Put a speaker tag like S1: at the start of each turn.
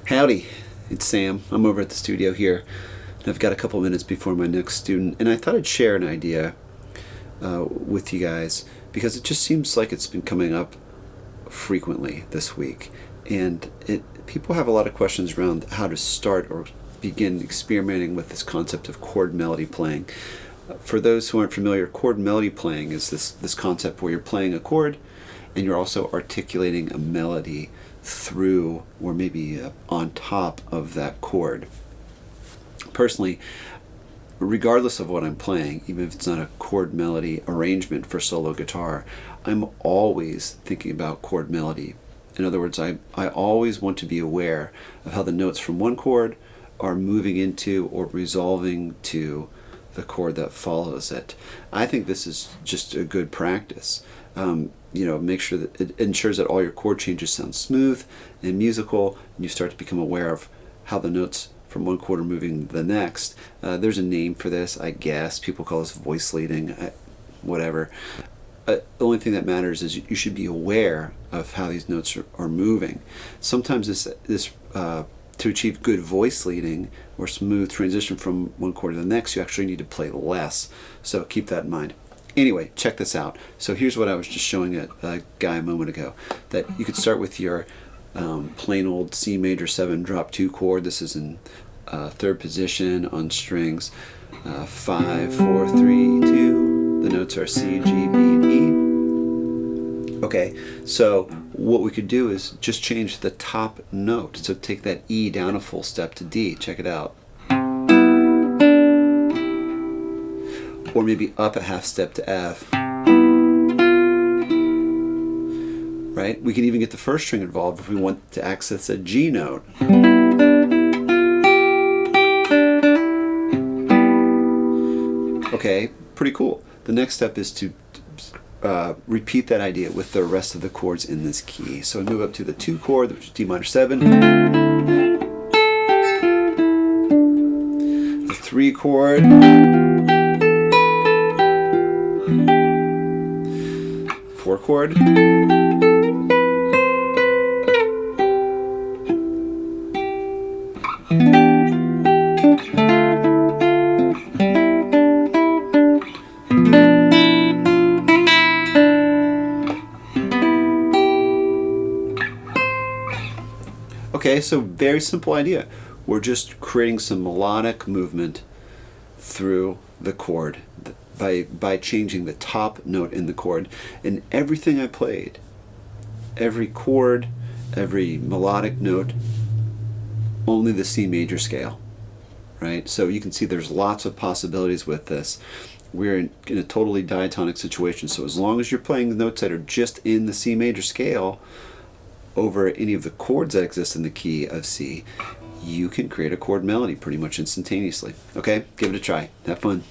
S1: Howdy, it's Sam. I'm over at the studio here, and I've got a couple minutes before my next student, and I thought I'd share an idea with you guys because it just seems like it's been coming up frequently this week, and people have a lot of questions around how to start or begin experimenting with this concept of chord melody playing. For those who aren't familiar, chord melody playing is this concept where you're playing a chord and you're also articulating a melody through or maybe on top of that chord. Personally, regardless of what I'm playing, even if it's not a chord melody arrangement for solo guitar, I'm always thinking about chord melody. In other words, I always want to be aware of how the notes from one chord are moving into or resolving to the chord that follows it. I think this is just a good practice. Make sure that it ensures that all your chord changes sound smooth and musical, and you start to become aware of how the notes from one chord are moving to the next. There's a name for this, I guess. People call this voice leading, whatever. The only thing that matters is you should be aware of how these notes are moving. Sometimes to achieve good voice leading or smooth transition from one chord to the next, you actually need to play less. So keep that in mind. Anyway, check this out. So here's what I was just showing a guy a moment ago, that you could start with your plain old C major 7 drop 2 chord. This is in third position on strings 5, 4, 3, 2. The notes are C, G, B, and E. Okay, so what we could do is just change the top note. So take that E down a full step to D. Check it out. Or maybe up a half step to F. Right? We can even get the first string involved if we want to access a G note. Okay, pretty cool. The next step is to repeat that idea with the rest of the chords in this key. So we move up to the 2 chord, which is D minor 7. The 3 chord. 4 chord. Okay, so very simple idea. We're just creating some melodic movement through the chord by changing the top note in the chord. And everything I played, every chord, every melodic note, only the C major scale, right? So you can see there's lots of possibilities with this. We're in a totally diatonic situation, so as long as you're playing the notes that are just in the C major scale over any of the chords that exist in the key of C, you can create a chord melody pretty much instantaneously. Okay, give it a try. Have fun.